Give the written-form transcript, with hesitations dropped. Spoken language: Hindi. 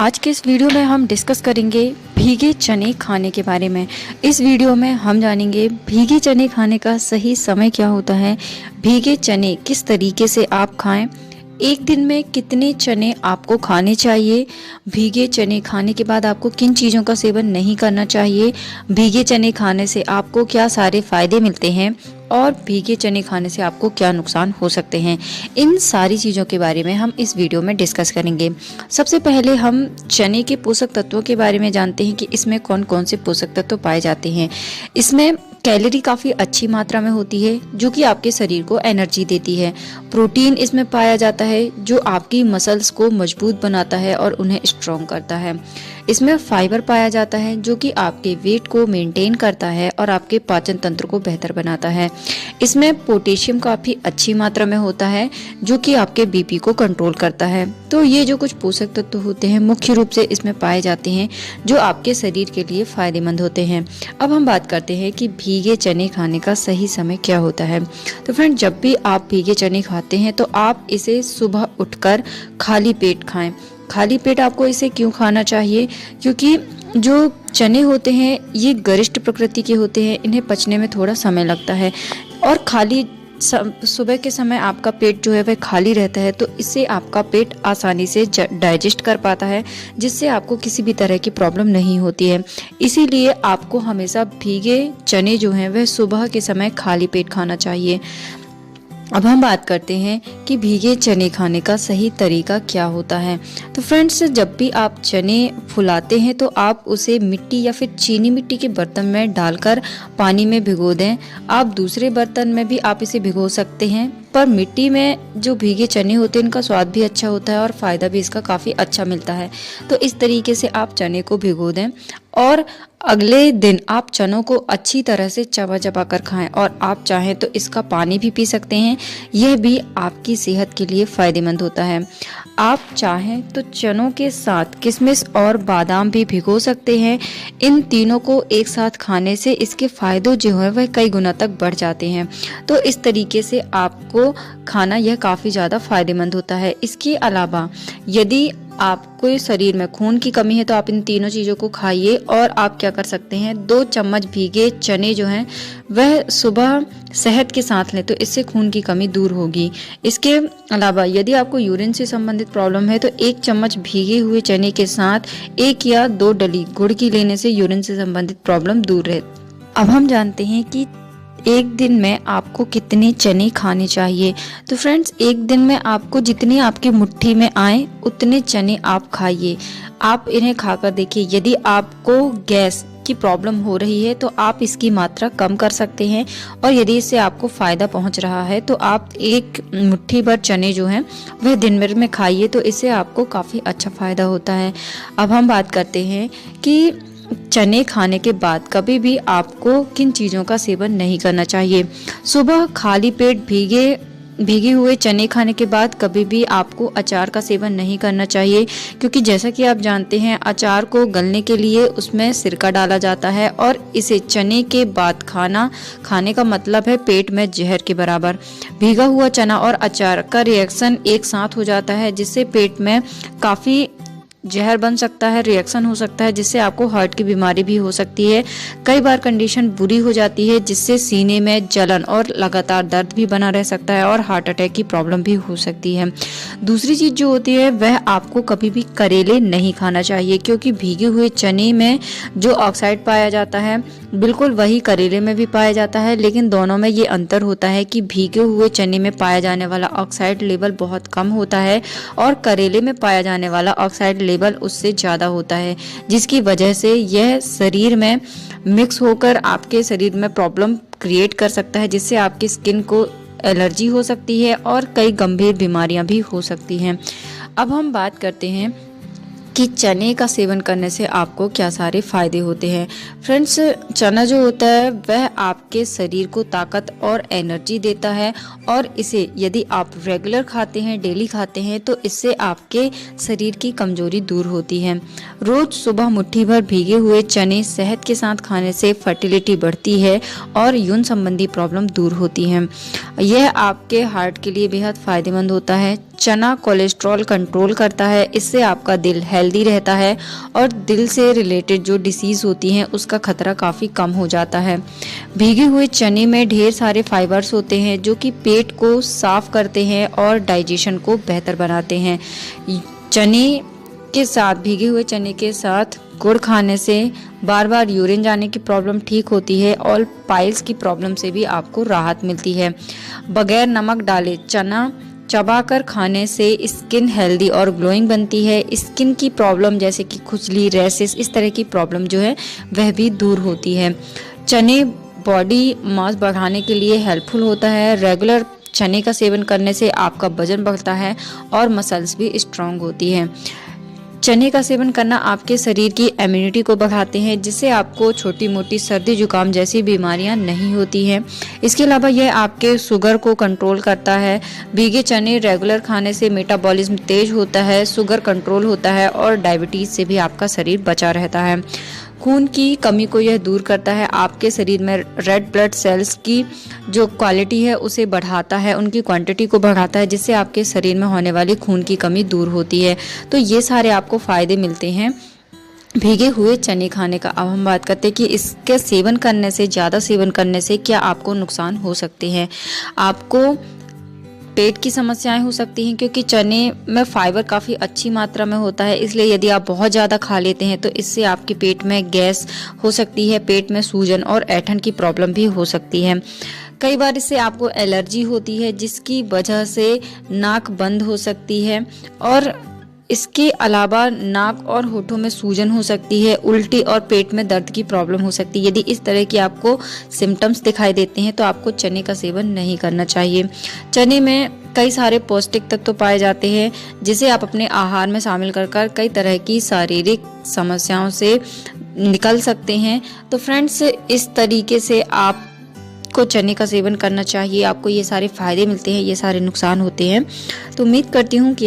आज के इस वीडियो में हम डिस्कस करेंगे भीगे चने खाने के बारे में। इस वीडियो में हम जानेंगे भीगे चने खाने का सही समय क्या होता है, भीगे चने किस तरीके से आप खाएं, एक दिन में कितने चने आपको खाने चाहिए, भीगे चने खाने के बाद आपको किन चीज़ों का सेवन नहीं करना चाहिए, भीगे चने खाने से आपको क्या सारे फायदे मिलते हैं और भीगे चने खाने से आपको क्या नुकसान हो सकते हैं। इन सारी चीज़ों के बारे में हम इस वीडियो में डिस्कस करेंगे। सबसे पहले हम चने के पोषक तत्वों के बारे में जानते हैं कि इसमें कौन कौन से पोषक तत्व पाए जाते हैं। इसमें कैलोरी काफ़ी अच्छी मात्रा में होती है जो कि आपके शरीर को एनर्जी देती है। प्रोटीन इसमें पाया जाता है जो आपकी मसल्स को मजबूत बनाता है और उन्हें स्ट्रॉन्ग करता है। इसमें फाइबर पाया जाता है जो कि आपके वेट को मेंटेन करता है और आपके पाचन तंत्र को बेहतर बनाता है। इसमें पोटेशियम काफ़ी अच्छी मात्रा में होता है जो कि आपके बीपी को कंट्रोल करता है। तो ये जो कुछ पोषक तत्व होते हैं मुख्य रूप से इसमें पाए जाते हैं जो आपके शरीर के लिए फायदेमंद होते हैं। अब हम बात करते हैं कि भीगे चने खाने का सही समय क्या होता है। तो फ्रेंड, जब भी आप भीगे चने खाते हैं तो आप इसे सुबह उठकर खाली पेट खाएं। खाली पेट आपको इसे क्यों खाना चाहिए? क्योंकि जो चने होते हैं ये गरिष्ठ प्रकृति के होते हैं, इन्हें पचने में थोड़ा समय लगता है और खाली सुबह के समय आपका पेट जो है वह खाली रहता है, तो इससे आपका पेट आसानी से डाइजेस्ट कर पाता है जिससे आपको किसी भी तरह की प्रॉब्लम नहीं होती है। इसीलिए आपको हमेशा भीगे चने जो हैं वह सुबह के समय खाली पेट खाना चाहिए। अब हम बात करते हैं कि भीगे चने खाने का सही तरीका क्या होता है। तो फ्रेंड्स, जब भी आप चने फुलाते हैं तो आप उसे मिट्टी या फिर चीनी मिट्टी के बर्तन में डालकर पानी में भिगो दें। आप दूसरे बर्तन में भी आप इसे भिगो सकते हैं, पर मिट्टी में जो भीगे चने होते हैं इनका स्वाद भी अच्छा होता है और फ़ायदा भी इसका काफ़ी अच्छा मिलता है। तो इस तरीके से आप चने को भिगो दें और अगले दिन आप चनों को अच्छी तरह से चबा चबा कर खाएं और आप चाहें तो इसका पानी भी पी सकते हैं, यह भी आपकी सेहत के लिए फ़ायदेमंद होता है। आप चाहें तो चनों के साथ किशमिश और बादाम भी भिगो सकते हैं। इन तीनों को एक साथ खाने से इसके फ़ायदे जो है वह कई गुना तक बढ़ जाते हैं। तो इस तरीके से आपको खाना यह काफ़ी ज़्यादा फ़ायदेमंद होता है। इसके अलावा यदि आपको शरीर में खून की कमी है तो आप इन तीनों चीज़ों को खाइए और आप क्या कर सकते हैं, 2 चम्मच भीगे चने जो हैं वह सुबह शहद के साथ लें तो इससे खून की कमी दूर होगी। इसके अलावा यदि आपको यूरिन से संबंधित प्रॉब्लम है तो 1 चम्मच भीगे हुए चने के साथ 1 या 2 डली गुड़ की लेने से यूरिन से संबंधित प्रॉब्लम दूर रहे। अब हम जानते हैं कि एक दिन में आपको कितने चने खाने चाहिए। तो फ्रेंड्स, एक दिन में आपको जितनी आपकी मुट्ठी में आए उतने चने आप खाइए। आप इन्हें खाकर देखिए, यदि आपको गैस की प्रॉब्लम हो रही है तो आप इसकी मात्रा कम कर सकते हैं और यदि इससे आपको फ़ायदा पहुंच रहा है तो आप 1 मुट्ठी भर चने जो हैं वह दिन भर में खाइए, तो इससे आपको काफ़ी अच्छा फ़ायदा होता है। अब हम बात करते हैं कि चने खाने के बाद कभी भी आपको किन चीज़ों का सेवन नहीं करना चाहिए। सुबह खाली पेट भीगे हुए चने खाने के बाद कभी भी आपको अचार का सेवन नहीं करना चाहिए, क्योंकि जैसा कि आप जानते हैं अचार को गलने के लिए उसमें सिरका डाला जाता है और इसे चने के बाद खाने का मतलब है पेट में जहर के बराबर। भीगा हुआ चना और अचार का रिएक्शन एक साथ हो जाता है जिससे पेट में काफ़ी जहर बन सकता है, रिएक्शन हो सकता है जिससे आपको हार्ट की बीमारी भी हो सकती है। कई बार कंडीशन बुरी हो जाती है जिससे सीने में जलन और लगातार दर्द भी बना रह सकता है और हार्ट अटैक की प्रॉब्लम भी हो सकती है। दूसरी चीज़ जो होती है वह आपको कभी भी करेले नहीं खाना चाहिए, क्योंकि भीगे हुए चने में जो ऑक्साइड पाया जाता है बिल्कुल वही करेले में भी पाया जाता है, लेकिन दोनों में ये अंतर होता है कि भीगे हुए चने में पाया जाने वाला ऑक्साइड लेवल बहुत कम होता है और करेले में पाया जाने वाला ऑक्साइड लेवल उससे ज़्यादा होता है, जिसकी वजह से यह शरीर में मिक्स होकर आपके शरीर में प्रॉब्लम क्रिएट कर सकता है, जिससे आपकी स्किन को एलर्जी हो सकती है और कई गंभीर बीमारियां भी हो सकती हैं। अब हम बात करते हैं कि चने का सेवन करने से आपको क्या सारे फायदे होते हैं। फ्रेंड्स, चना जो होता है वह आपके शरीर को ताकत और एनर्जी देता है और इसे यदि आप रेगुलर खाते हैं, डेली खाते हैं, तो इससे आपके शरीर की कमजोरी दूर होती है। रोज सुबह मुट्ठी भर भीगे हुए चने शहद के साथ खाने से फर्टिलिटी बढ़ती है और यौन संबंधी प्रॉब्लम दूर होती है। यह आपके हार्ट के लिए बेहद फायदेमंद होता है। चना कोलेस्ट्रॉल कंट्रोल करता है, इससे आपका दिल हेल्दी रहता है और दिल से रिलेटेड जो डिसीज़ होती हैं उसका खतरा काफ़ी कम हो जाता है। भीगे हुए चने में ढेर सारे फाइबर्स होते हैं जो कि पेट को साफ करते हैं और डाइजेशन को बेहतर बनाते हैं। भीगे हुए चने के साथ गुड़ खाने से बार बार यूरिन जाने की प्रॉब्लम ठीक होती है और पाइल्स की प्रॉब्लम से भी आपको राहत मिलती है। बगैर नमक डाले चना चबाकर खाने से स्किन हेल्दी और ग्लोइंग बनती है। स्किन की प्रॉब्लम जैसे कि खुजली, रैशेस, इस तरह की प्रॉब्लम जो है वह भी दूर होती है। चने बॉडी मास बढ़ाने के लिए हेल्पफुल होता है। रेगुलर चने का सेवन करने से आपका वजन बढ़ता है और मसल्स भी स्ट्रांग होती है। चने का सेवन करना आपके शरीर की इम्यूनिटी को बढ़ाते हैं, जिससे आपको छोटी मोटी सर्दी जुकाम जैसी बीमारियां नहीं होती हैं। इसके अलावा यह आपके शुगर को कंट्रोल करता है। भीगे चने रेगुलर खाने से मेटाबॉलिज्म तेज होता है, शुगर कंट्रोल होता है और डायबिटीज़ से भी आपका शरीर बचा रहता है। खून की कमी को यह दूर करता है। आपके शरीर में रेड ब्लड सेल्स की जो क्वालिटी है उसे बढ़ाता है, उनकी क्वांटिटी को बढ़ाता है, जिससे आपके शरीर में होने वाली खून की कमी दूर होती है। तो ये सारे आपको फ़ायदे मिलते हैं भीगे हुए चने खाने का। अब हम बात करते हैं कि इसके सेवन करने से, ज़्यादा सेवन करने से क्या आपको नुकसान हो सकते हैं। आपको पेट की समस्याएं हो सकती हैं, क्योंकि चने में फाइबर काफ़ी अच्छी मात्रा में होता है, इसलिए यदि आप बहुत ज़्यादा खा लेते हैं तो इससे आपके पेट में गैस हो सकती है, पेट में सूजन और ऐंठन की प्रॉब्लम भी हो सकती है। कई बार इससे आपको एलर्जी होती है, जिसकी वजह से नाक बंद हो सकती है और इसके अलावा नाक और होठों में सूजन हो सकती है, उल्टी और पेट में दर्द की प्रॉब्लम हो सकती है। यदि इस तरह की आपको सिम्टम्स दिखाई देते हैं तो आपको चने का सेवन नहीं करना चाहिए। चने में कई सारे पौष्टिक तत्व पाए जाते हैं, जिसे आप अपने आहार में शामिल कर कई तरह की शारीरिक समस्याओं से निकल सकते हैं। तो फ्रेंड्स, इस तरीके से आपको चने का सेवन करना चाहिए। आपको ये सारे फायदे मिलते हैं, ये सारे नुकसान होते हैं। तो उम्मीद करती हूँ कि